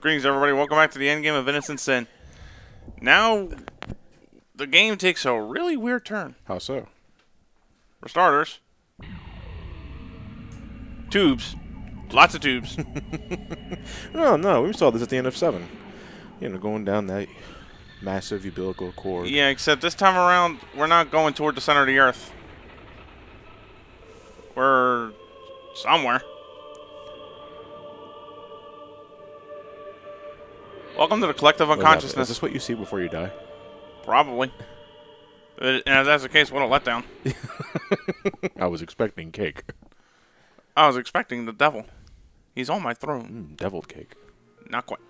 Greetings, everybody. Welcome back to the endgame of Innocent Sin. Now, the game takes a really weird turn. How so? For starters, tubes. Lots of tubes. No, we saw this at the end of 7. You know, going down that massive umbilical cord. Yeah, except this time around, we're not going toward the center of the Earth. We're somewhere. Welcome to the collective unconsciousness. Is this what you see before you die? Probably. And if that's the case, what a letdown. I was expecting cake. I was expecting the devil. He's on my throne. Deviled cake. Not quite.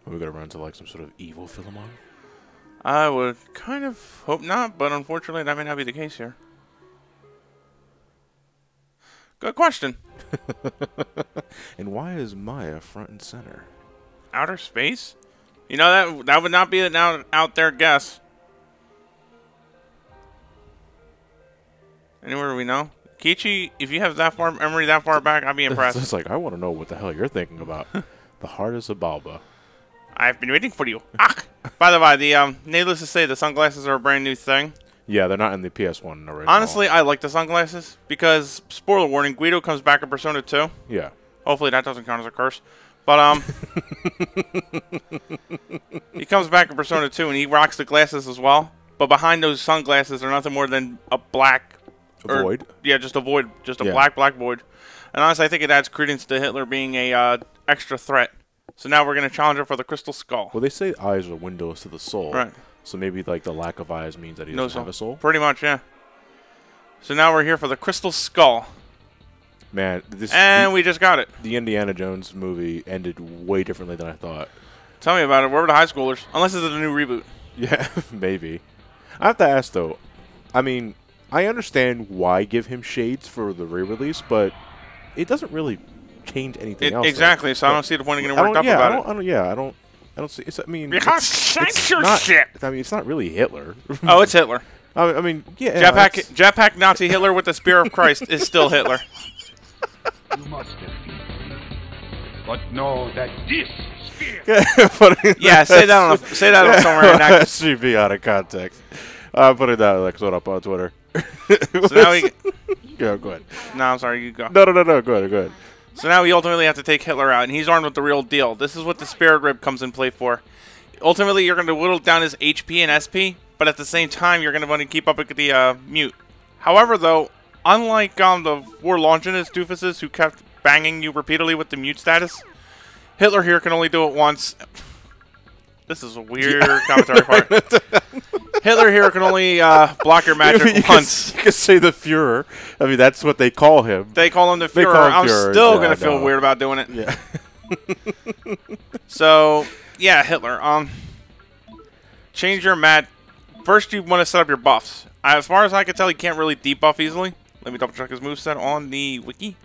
Are we going to run into like some sort of evil Philemon? I would kind of hope not, but unfortunately that may not be the case here. Good question. And why is Maya front and center? Outer space? You know, that would not be an out there guess. Anywhere we know? Kichi, if you have that far memory that far back, I'd be impressed. It's like, I want to know what the hell you're thinking about. The heart is a Balba. I've been waiting for you. Ah! By the way, needless to say, the sunglasses are a brand new thing. Yeah, they're not in the PS1 original. Honestly, I like the sunglasses because, spoiler warning, Guido comes back in Persona 2. Yeah. Hopefully that doesn't count as a curse. But, he comes back in Persona 2 and he rocks the glasses as well. But behind those sunglasses are nothing more than a black... void? Yeah, just a void. Just a black void. And honestly, I think it adds credence to Hitler being a extra threat. So now we're going to challenge him for the Crystal Skull. Well, they say eyes are windows to the soul. Right. So maybe like the lack of eyes means that he doesn't have a soul? Pretty much, yeah. So now we're here for the Crystal Skull. Man, we just got it. The Indiana Jones movie ended way differently than I thought. Tell me about it. Where were the high schoolers? Unless it's a new reboot. Yeah, maybe. I have to ask, though. I mean, I understand why give him shades for the re-release, but it doesn't really change anything else. Exactly, though. So I don't see the point of getting worked up about it. I don't see. I mean, because censorship. I mean, it's not really Hitler. Oh, it's Hitler. I mean, yeah. Jetpack Nazi Hitler with the spear of Christ is still Hitler. You must defeat me, but know that this spear. Yeah, say that on somewhere in that. SGB out of context. I'm putting that episode up on Twitter. So now we. Go ahead. No, I'm sorry. You go. No. Go ahead. So now we ultimately have to take Hitler out, and he's armed with the real deal. This is what the Spirit Rib comes in play for. Ultimately, you're going to whittle down his HP and SP, but at the same time, you're going to want to keep up with the mute. However, though, unlike the four Longinus doofuses who kept banging you repeatedly with the mute status, Hitler here can only do it once. This is a weird commentary part. Hitler here can only block your magic once. You can say the Fuhrer. I mean, that's what they call him. They call him the Fuhrer. I'm still going to feel weird about doing it. Yeah. So, yeah, Hitler. Change your mat. First, you want to set up your buffs. As far as I can tell, he can't really debuff easily. Let me double check his moveset on the wiki.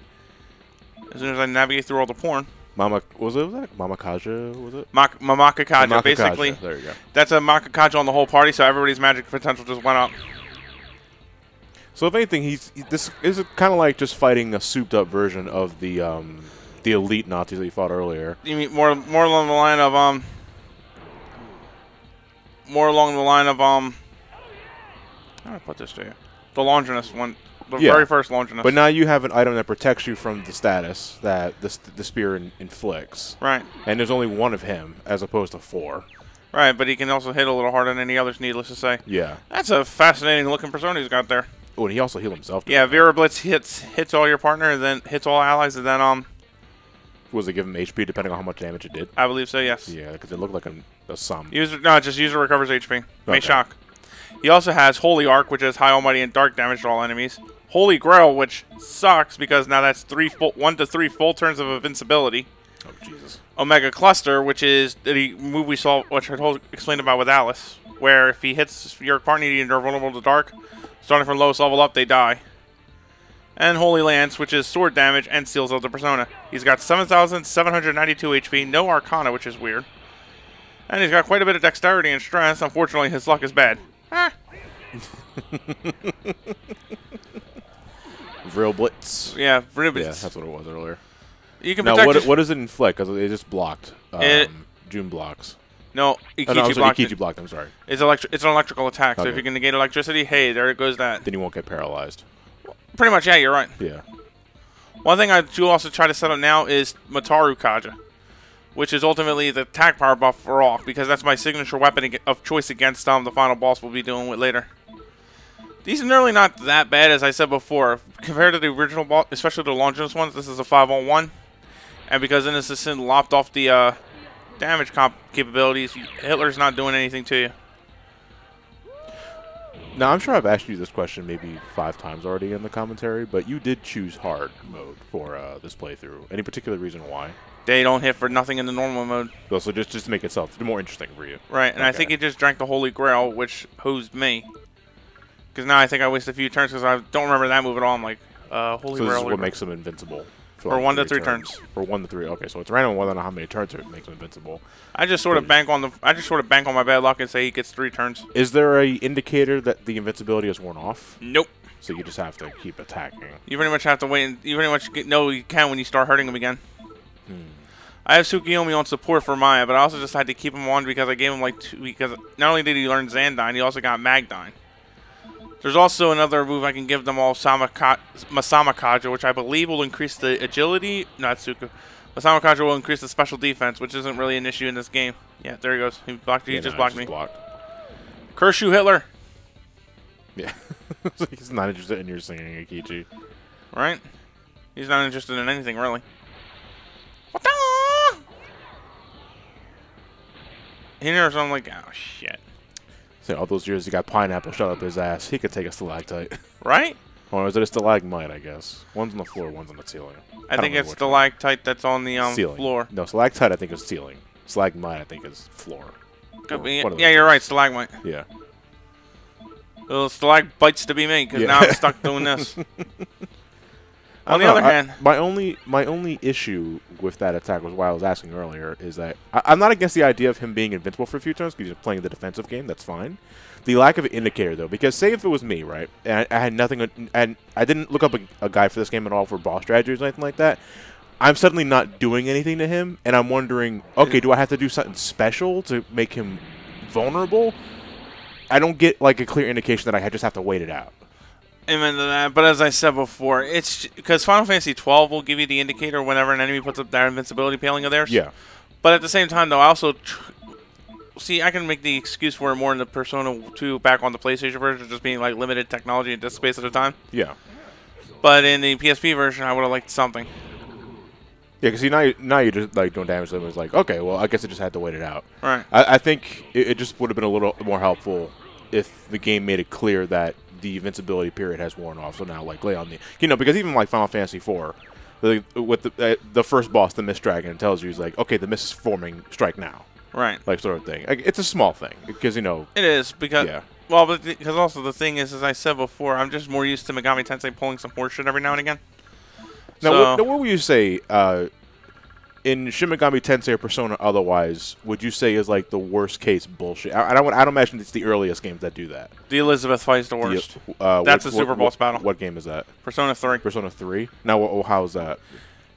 As soon as I navigate through all the porn. Was that Mamakaja? Was it? Mamakaja, basically. There you go. That's a Mamakaja on the whole party, so everybody's magic potential just went up. So if anything, this is kind of like just fighting a souped-up version of the elite Nazis that you fought earlier. You mean more along the line of how do I put this to you? The Longinus one. The very first Longinus. But now you have an item that protects you from the status that the spear inflicts. Right. And there's only one of him, as opposed to 4. Right, but he can also hit a little harder than any others, needless to say. Yeah. That's a fascinating looking persona he's got there. Oh, and he also healed himself. Yeah, Vera Blitz hits all your partner, and then hits all allies, and then Was it give him HP depending on how much damage it did? I believe so, yes. Yeah, because it looked like a sum. Just user recovers HP. May shock. He also has Holy Arc, which is high, almighty, and dark damage to all enemies. Holy Grail, which sucks because now that's 1 to 3 full turns of invincibility. Oh, Jesus. Omega Cluster, which is the move we saw, which I explained about with Alice, where if he hits your partner and they're vulnerable to dark, starting from lowest level up, they die. And Holy Lance, which is sword damage and seals of the persona. He's got 7,792 HP, no Arcana, which is weird. And he's got quite a bit of dexterity and strength. Unfortunately, his luck is bad. Real Blitz. Yeah, Blitz. Yeah, that's what it was earlier. You can now, protect what does it inflict? Because it just blocked. June blocks. No, Oh, no, Ikichi blocked. I'm sorry. It's an electrical attack. So if you can negate electricity, hey, there goes that. Then you won't get paralyzed. Pretty much, yeah, you're right. Yeah. One thing I do also try to set up now is Mataru Kaja, which is ultimately the attack power buff for all, because that's my signature weapon of choice against the final boss we'll be dealing with later. These are nearly not that bad, as I said before. Compared to the original boss, especially the Longinus ones, this is a 5-on-1. And because Innocent lopped off the damage capabilities, Hitler's not doing anything to you. Now, I'm sure I've asked you this question maybe 5 times already in the commentary, but you did choose hard mode for this playthrough. Any particular reason why? They don't hit for nothing in the normal mode. So just to make itself more interesting for you. Right, and I think he just drank the Holy Grail, which hosed me. Because now I think I wasted a few turns because I don't remember that move at all. I'm like, Holy Grail. So this is what makes him invincible. For 1 to 3 turns. For 1 to 3. Okay, so it's random whether or not how many turns it makes him invincible. I just sort of bank on my bad luck and say he gets 3 turns. Is there a indicator that the invincibility is worn off? Nope. So you just have to keep attacking. You pretty much have to wait. You pretty much know you can when you start hurting him again. I have Tsukiyomi on support for Maya, but I also just had to keep him on because I gave him like 2. Because not only did he learn Zandine, he also got Magdine. There's also another move I can give them all, Masama Kaja, which I believe will increase the agility. Not Tsuku. Masama Kaja will increase the special defense, which isn't really an issue in this game. Yeah, there he goes. He blocked. He just blocked me. Curse you, Hitler. Yeah. He's not interested in your singing, Akichi. Right? He's not interested in anything, really. He knows I'm like, oh, shit. So all those years he got pineapple shot up his ass. He could take a stalactite. Right? Or is it a stalagmite, I guess? One's on the floor, one's on the ceiling. I think it's stalactite that's on the floor. No, stalactite I think is ceiling. Stalagmite I think is floor. Yeah, you're right, stalagmite. Yeah. Little stalagmites to be made, because now I'm stuck doing this. On the other hand, my only issue with that attack was why I was asking earlier is that I'm not against the idea of him being invincible for a few turns because he's playing the defensive game. That's fine. The lack of an indicator though, because say if it was me, right, and I had nothing, and I didn't look up a guide for this game at all for boss strategies or anything like that. I'm suddenly not doing anything to him, and I'm wondering, okay, do I have to do something special to make him vulnerable? I don't get like a clear indication that I just have to wait it out. Amen to that, but as I said before, it's because Final Fantasy 12 will give you the indicator whenever an enemy puts up their invincibility paling of theirs. Yeah. But at the same time, though, I also see I can make the excuse for it more in the Persona 2 back on the PlayStation version, just being like limited technology and disk space at a time. Yeah. But in the PSP version, I would have liked something. Yeah, because now you're just like doing damage to them. It's like, okay, well, I guess I just had to wait it out. Right. I think it just would have been a little more helpful if the game made it clear that the invincibility period has worn off. So now, like, lay on the, because even like Final Fantasy IV, with the first boss, the Mist Dragon, tells you, he's like, okay, the mist is forming, strike now. Right. Like, sort of thing. Like, it's a small thing because it is because yeah. Well, but because also the thing is, as I said before, I'm just more used to Megami Tensei pulling some horseshit every now and again. Now, what would you say? In Shin Megami Tensei or Persona otherwise, would you say is like the worst case bullshit? I don't imagine it's the earliest games that do that. The Elizabeth fight is the worst. That's a super boss battle. What game is that? Persona 3. Persona 3? Now, how is that?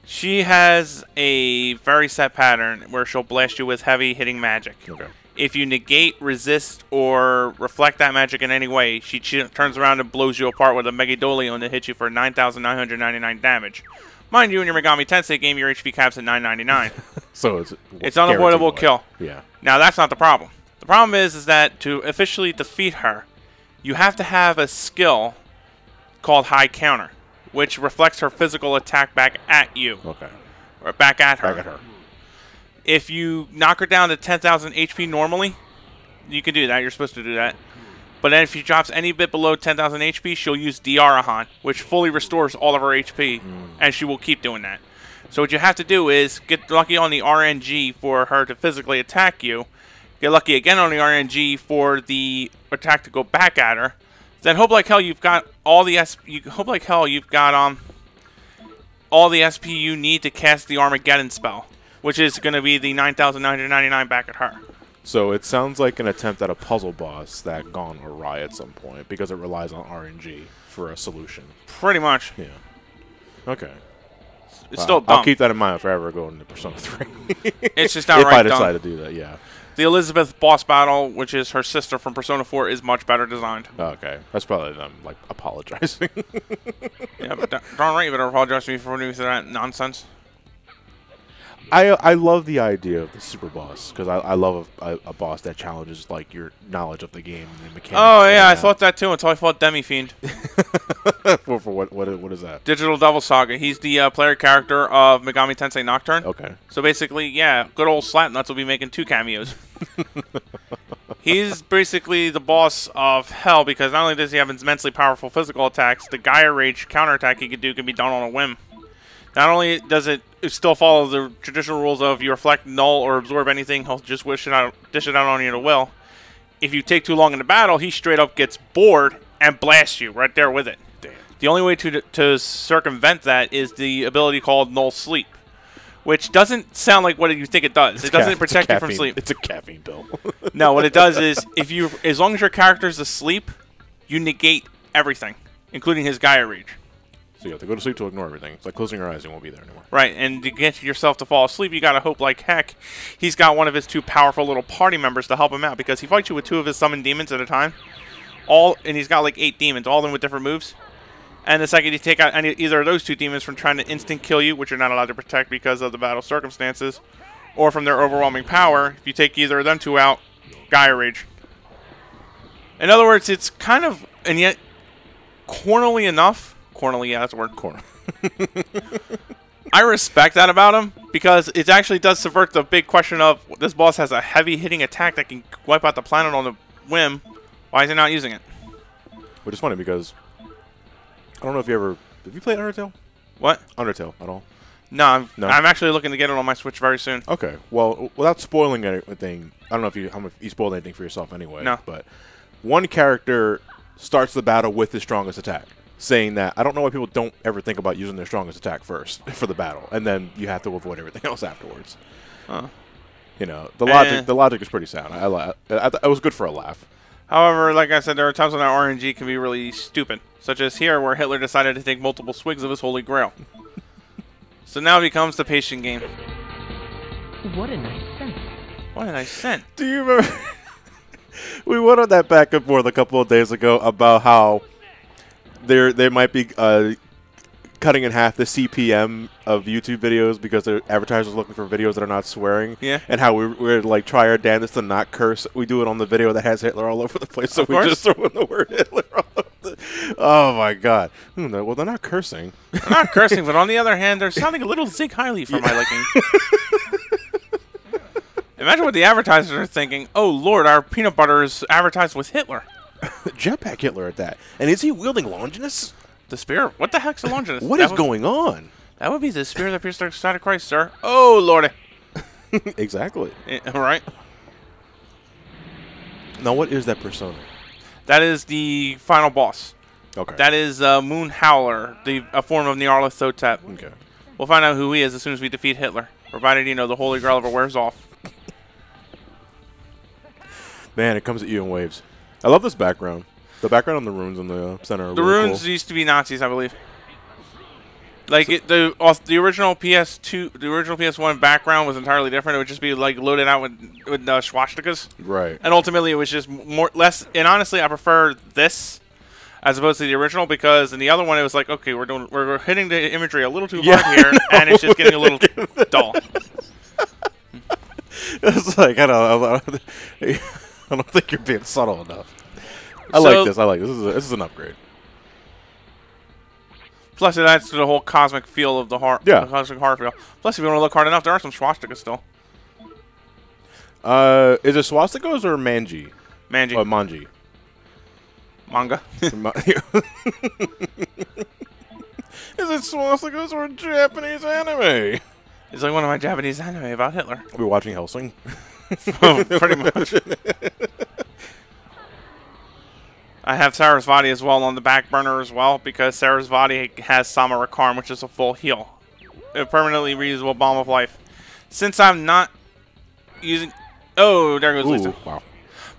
She has a very set pattern where she'll blast you with heavy hitting magic. Okay. If you negate, resist, or reflect that magic in any way, she turns around and blows you apart with a Megadolion to hit you for 9,999 damage. Mind you, in your Megami Tensei game, your HP cap's at 999. So it's unavoidable kill. Yeah. Now, that's not the problem. The problem is that to officially defeat her, you have to have a skill called High Counter, which reflects her physical attack back at you. Okay. Or back at her. Back at her. If you knock her down to 10,000 HP normally, you can do that. You're supposed to do that. But then if she drops any bit below 10,000 HP, she'll use Diarahan, which fully restores all of her HP, and she will keep doing that. So what you have to do is get lucky on the RNG for her to physically attack you, get lucky again on the RNG for the attack to go back at her, then hope like hell you've got all the all the SP you need to cast the Armageddon spell, which is going to be the 9,999 back at her. So it sounds like an attempt at a puzzle boss that gone awry at some point because it relies on RNG for a solution. Pretty much. Yeah. Okay. It's still dumb. I'll keep that in mind if I ever go into Persona 3. It's just if outright I dumb. decide to do that, yeah. The Elizabeth boss battle, which is her sister from Persona 4, is much better designed. Okay, that's probably them like apologizing. Yeah, but darn right, you better apologize to me for doing that nonsense. I love the idea of the super boss because I love a boss that challenges like your knowledge of the game and the mechanics. Oh yeah, I thought that too until I fought Demi Fiend. for what is that? Digital Devil Saga. He's the player character of Megami Tensei Nocturne. Okay. So basically, yeah, good old Slapnuts will be making 2 cameos. He's basically the boss of hell because not only does he have immensely powerful physical attacks, the Gaia Rage counterattack he can do can be done on a whim. Not only does it still follow the traditional rules of you reflect, null, or absorb anything, he'll just dish it out on you at will. If you take too long in the battle, he straight up gets bored and blasts you right there with it. Damn. The only way to circumvent that is the ability called Null Sleep, which doesn't sound like what you think it does. It doesn't protect you from sleep. It's a caffeine pill. No, what it does is as long as your character's asleep, you negate everything, including his Gaia Rage. So you have to go to sleep to ignore everything. It's like closing your eyes, you won't be there anymore. Right, and to get yourself to fall asleep, you gotta hope like heck he's got one of his 2 powerful little party members to help him out, because he fights you with 2 of his summoned demons at a time. And he's got like 8 demons, all of them with different moves. And the second you take out either of those 2 demons from trying to instant kill you, which you're not allowed to protect because of the battle circumstances, or from their overwhelming power, if you take either of them 2 out, Gaia Rage. In other words, it's kind of, and yet, cornerly enough, yeah, that's a word. Corner. I respect that about him because it actually does subvert the big question of this boss has a heavy hitting attack that can wipe out the planet on a whim. Why is he not using it? Which is funny because I don't know if you ever have you played Undertale? What? Undertale at all? No, I'm actually looking to get it on my Switch very soon. Okay. Well, without spoiling anything, I don't know if you spoiled anything for yourself anyway. No. But one character starts the battle with his strongest attack, saying that I don't know why people don't ever think about using their strongest attack first for the battle, and then you have to avoid everything else afterwards. Huh. You know, the logic is pretty sound. It was good for a laugh. However, like I said, there are times when that RNG can be really stupid, such as here where Hitler decided to take multiple swigs of his holy grail. So now it becomes the patient game. What a nice scent. What a nice scent. Do you remember? We went on that back and forth a couple of days ago about how they might be cutting in half the CPM of YouTube videos because the advertisers are looking for videos that are not swearing. Yeah. And how we're like try our damnedest to not curse. We do it on the video that has Hitler all over the place, so we just throw in the word Hitler all over the. Oh my God. Well, they're not cursing. They're not cursing, but on the other hand, they're sounding a little Zig Heiley for my liking. Imagine what the advertisers are thinking. Oh Lord, our peanut butter is advertised with Hitler. Jetpack Hitler at that. And is he wielding Longinus? The spear? What the heck's a Longinus? What is going on? That would be the spear that pierced the side of Christ, sir. Oh, Lordy. Exactly. All right. Now, what is that persona? That is the final boss. Okay. That is Moon Howler, a form of Nyarlathotep. Okay. We'll find out who he is as soon as we defeat Hitler, provided, the Holy Grail ever wears off. Man, it comes at you in waves. I love this background. The background on the runes in the center are The really runes cool. used to be Nazis, I believe. Like the original PS2, the original PS1 background was entirely different. It would just be like loaded out with swastikas. Right. And ultimately, it was just less. And honestly, I prefer this as opposed to the original because in the other one, it was like, okay, we're hitting the imagery a little too hard here, and it's just getting a little dull. It's like I don't think you're being subtle enough. I like this. This is an upgrade. Plus, it adds to the whole cosmic feel of the heart. Yeah. The cosmic heart feel. Plus, if you want to look hard enough, there are some swastikas still. Is it swastikas or manji? Manji. Oh, manji. Manga. Is it swastikas or Japanese anime? It's like one of my Japanese anime about Hitler. Are we watching Hellsing? Oh, pretty much. I have Sarasvati as well on the back burner as well because Sarasvati has Samarakarm, which is a full heal. A permanently reusable Balm of Life. Since I'm not using... Oh, there goes Lisa. Wow.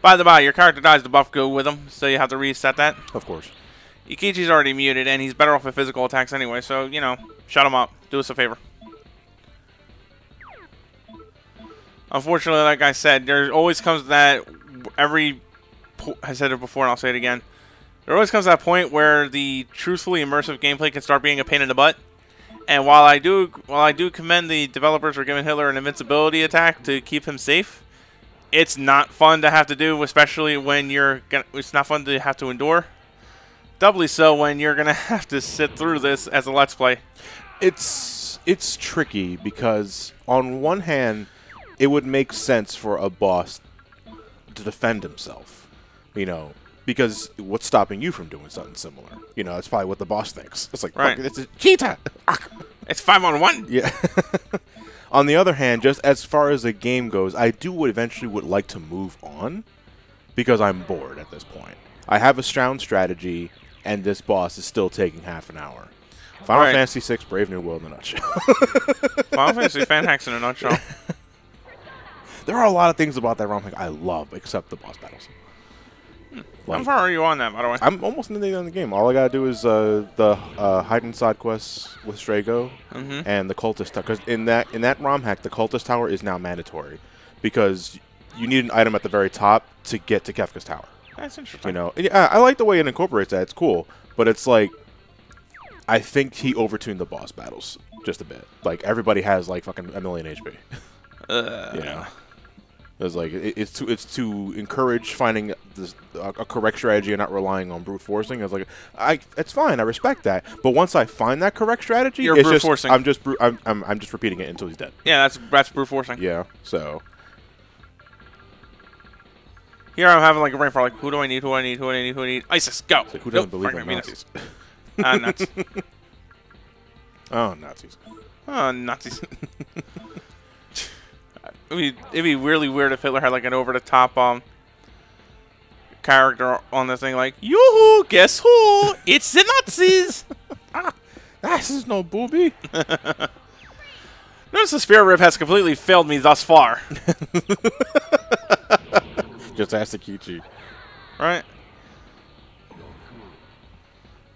By the by, your character dies, the buff go with him, so you have to reset that. Of course. Ikichi's already muted, and he's better off with physical attacks anyway, so, you know, shut him up. Do us a favor. Unfortunately, like I said, there always comes that I said it before and I'll say it again. There always comes that point where the truthfully immersive gameplay can start being a pain in the butt. And while I do commend the developers for giving Hitler an invincibility attack to keep him safe, it's not fun to have to do, especially when it's not fun to have to endure. Doubly so when you're gonna have to sit through this as a Let's Play. It's tricky because on one hand, it would make sense for a boss to defend himself, you know, because what's stopping you from doing something similar? You know, that's probably what the boss thinks. It's like, right. It's a cheetah. It's 5-on-1. Yeah. On the other hand, just as far as the game goes, I eventually would like to move on because I'm bored at this point. I have a sound strategy, and this boss is still taking half an hour. Final Fantasy VI Brave New World in a nutshell. Final Fantasy fan hacks in a nutshell. There are a lot of things about that ROM I love, except the boss battles. How far are you on that, by the way? I'm almost in the end of the game. All I gotta do is the hide and side quests with Strago and the cultist tower. Because in that ROM hack, the cultist tower is now mandatory because you need an item at the very top to get to Kefka's tower. That's interesting. You know, yeah, I like the way it incorporates that. It's cool, but it's like I think he overtuned the boss battles just a bit. Like everybody has like fucking a million HP. You know. It's like it's to encourage finding a correct strategy and not relying on brute forcing. It's like it's fine, I respect that. But once I find that correct strategy, you're brute forcing. I'm just repeating it until he's dead. Yeah, that's brute forcing. Yeah, so here I'm having like a brain fart. Like, who do I need? Who do I need? Who do I need? Who do I need? ISIS, go. Like, who doesn't believe in Nazis? Nuts. Oh, Nazis. Oh, Nazis. It'd be really weird if Hitler had like an over-the-top character on this thing, like, yoo-hoo, guess who? It's the Nazis! This is no booby. Notice the Spirit Rib has completely failed me thus far. Just ask Takichi. Right?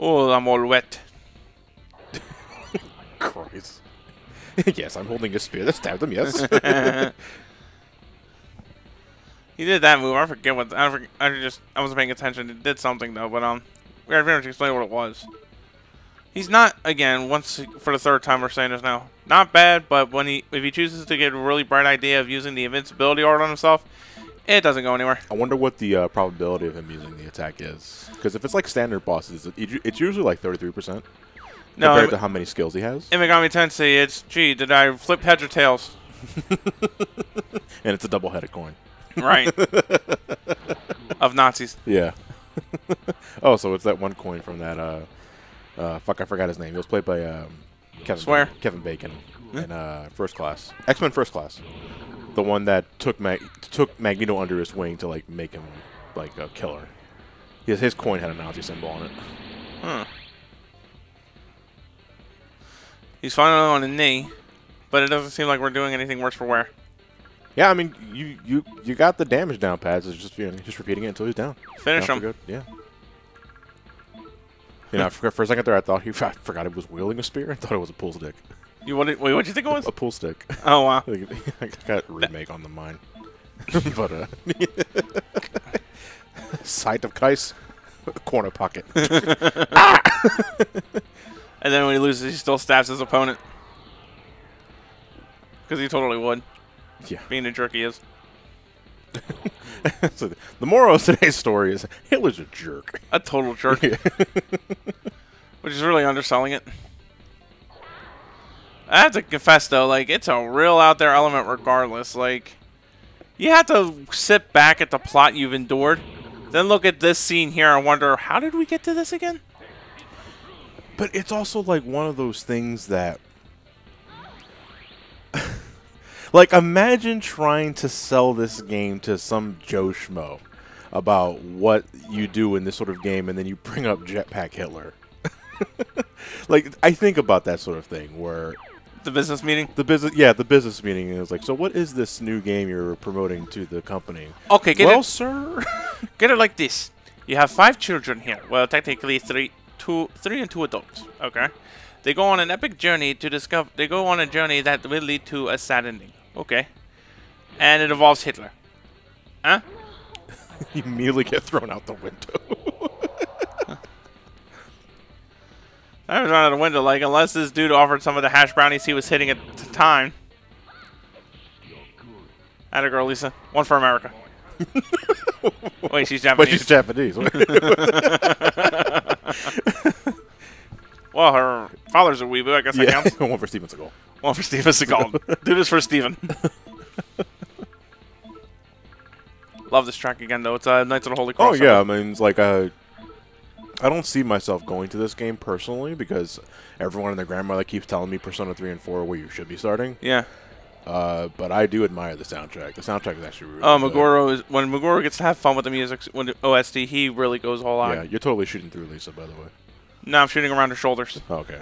Oh, I'm all wet. Christ. Yes, I'm holding a spear that stabbed him, yes. He did that move. I forget what. I wasn't paying attention. It did something, though, but, we gotta finish to explain what it was. He's not, again, for the third time we're saying this now, not bad, but if he chooses to get a really bright idea of using the invincibility art on himself, it doesn't go anywhere. I wonder what the probability of him using the attack is. Because if it's like standard bosses, it's usually like 33%. No, compared to how many skills he has. In Megami Tensei, it's, gee, did I flip heads or tails? And it's a double-headed coin. Right. Of Nazis. Yeah. Oh, so it's that one coin from that, fuck, I forgot his name. He was played by Kevin Bacon in First Class. X-Men First Class. The one that took Magneto under his wing to, like, make him, like, a killer. His coin had a Nazi symbol on it. Huh. He's finally on a knee, but it doesn't seem like we're doing anything worse for wear. Yeah, I mean, you got the damage down, Pads. It's just repeating it until he's down. Finish him. Good. Yeah. You know, for a second there, I forgot it was wielding a spear. I thought it was a pool stick. What'd you think it was? A pool stick. Oh wow! I got a remake on the mine, but sight of Kais, corner pocket. And then when he loses, he still stabs his opponent. Because he totally would. Yeah. Being a jerk he is. So the moral of today's story is Hitler's a jerk. A total jerk. Which is really underselling it. I have to confess, though, like, it's a real out there element regardless. Like, you have to sit back at the plot you've endured, then look at this scene here and wonder, how did we get to this again? But it's also like one of those things that, like, imagine trying to sell this game to some Joe Schmo about what you do in this sort of game, and then you bring up Jetpack Hitler. Like, I think about that sort of thing where the business meeting. The business meeting is like, so what is this new game you're promoting to the company? Okay, sir, get it like this. You have 5 children here. Well, technically 3. 3 and 2 adults. Okay. They go on an epic journey to discover. They go on a journey that will lead to a sad ending. Okay. And it involves Hitler. Huh? You immediately get thrown out the window. I was out of the window, like, unless this dude offered some of the hash brownies he was hitting at the time. Atta girl, Lisa. One for America. Wait, she's Japanese. But she's Japanese. Well, her father's a weeboo. I guess that counts. One for Steven Seagal. One for Steven Seagal. Do this for Steven. Love this track again, though. It's Knights of the Holy Cross. Oh, yeah. I mean, it's like I don't see myself going to this game personally because everyone and their grandmother keeps telling me Persona 3 and 4 are where you should be starting. Yeah. But I do admire the soundtrack. The soundtrack is actually really good. When Meguro gets to have fun with the music, when the OST, he really goes all out. Yeah, you're totally shooting through Lisa, by the way. No, I'm shooting around her shoulders. Oh, okay.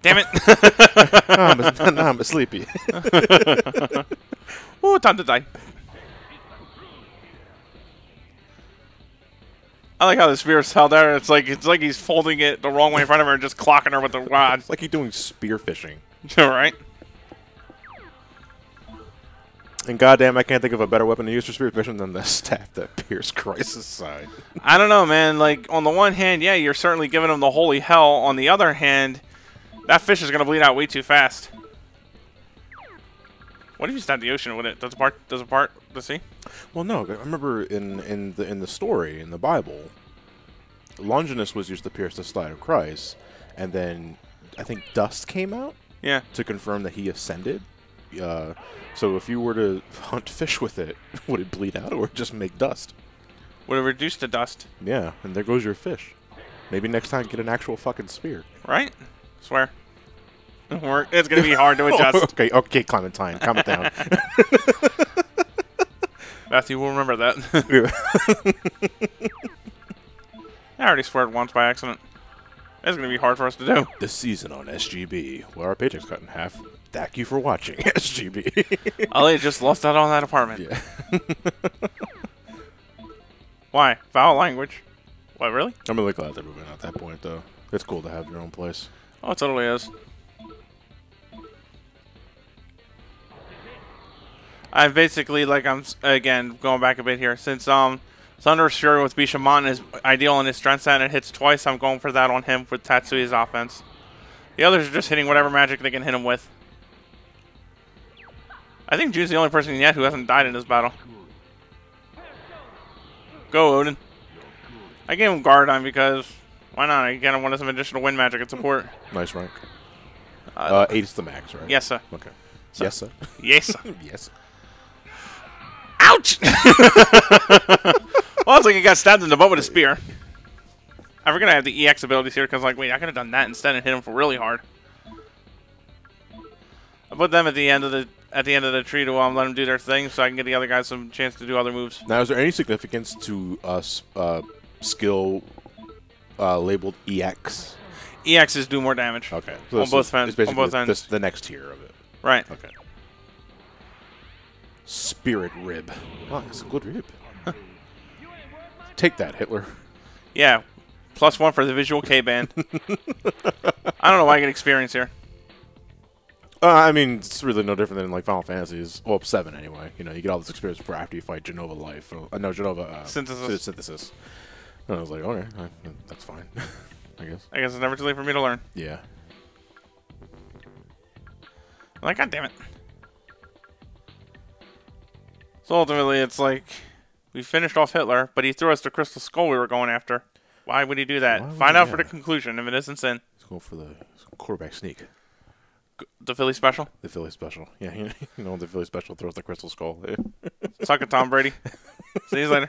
Damn it! I'm sleepy. Ooh, time to die. I like how the spear's held there. It's like he's folding it the wrong way in front of her and just clocking her with the rod. It's like he's doing spear fishing. Right? And goddamn, I can't think of a better weapon to use for spear fishing than the staff that pierced Christ's side. I don't know, man. Like, on the one hand, yeah, you're certainly giving him the holy hell. On the other hand, that fish is going to bleed out way too fast. What if you stab the ocean with it? Does it part the sea? Well, no. I remember in the story, in the Bible, Longinus was used to pierce the side of Christ, and then I think dust came out to confirm that he ascended. So if you were to hunt fish with it, would it bleed out or just make dust? Would it reduce to dust? Yeah, and there goes your fish. Maybe next time get an actual fucking spear. Right? Swear. It's going to be hard to adjust. Okay, Clementine, calm it down. Matthew will remember that. I already sweared once by accident. It's going to be hard for us to do. This season on SGB, where our paycheck's cut in half. Thank you for watching SGB. Ali just lost out on that apartment. Yeah. Why? Foul language. What, really? I'm really glad they're moving at that point, though. It's cool to have your own place. Oh, it totally is. I basically, like, I'm, again, going back a bit here. Since Thunderous Fury with Bishamon is ideal on his strength set and it hits twice, I'm going for that on him with Tatsuya's offense. The others are just hitting whatever magic they can hit him with. I think June's the only person yet who hasn't died in this battle. Go, Odin. I gave him Guardon because, why not? I get him one of some additional wind magic and support. Nice rank. 8 is the max, right? Yes, sir. Okay. So, yes, sir. Yes, sir. Yes. Ouch! Well, it's like he got stabbed in the butt with a spear. I forget I have the EX abilities here because, like, wait, I could have done that instead and hit him for really hard. I put them at the end of the tree to let them do their thing, so I can get the other guys some chance to do other moves. Now, is there any significance to us skill labeled EX? EXs do more damage. Okay. So on both ends. It's on both ends. the next tier of it. Right. Okay. Spirit rib. Oh, it's a good rib. Take that, Hitler. Yeah. +1 for the visual K-band. I don't know why I get experience here. I mean, it's really no different than like Final Fantasies. Well, 7 anyway. You know, you get all this experience for after you fight Genova Life. No, Genova Synthesis. And I was like, okay, that's fine. I guess. I guess it's never too late for me to learn. Yeah. I'm like, God damn it. So ultimately, it's like we finished off Hitler, but he threw us the crystal skull we were going after. Why would he do that? Find out for the conclusion if it isn't sin. Let's go for the quarterback sneak. The Philly special? The Philly special. Yeah, you know the Philly special throws the crystal skull. Suck it, Tom Brady. See you later.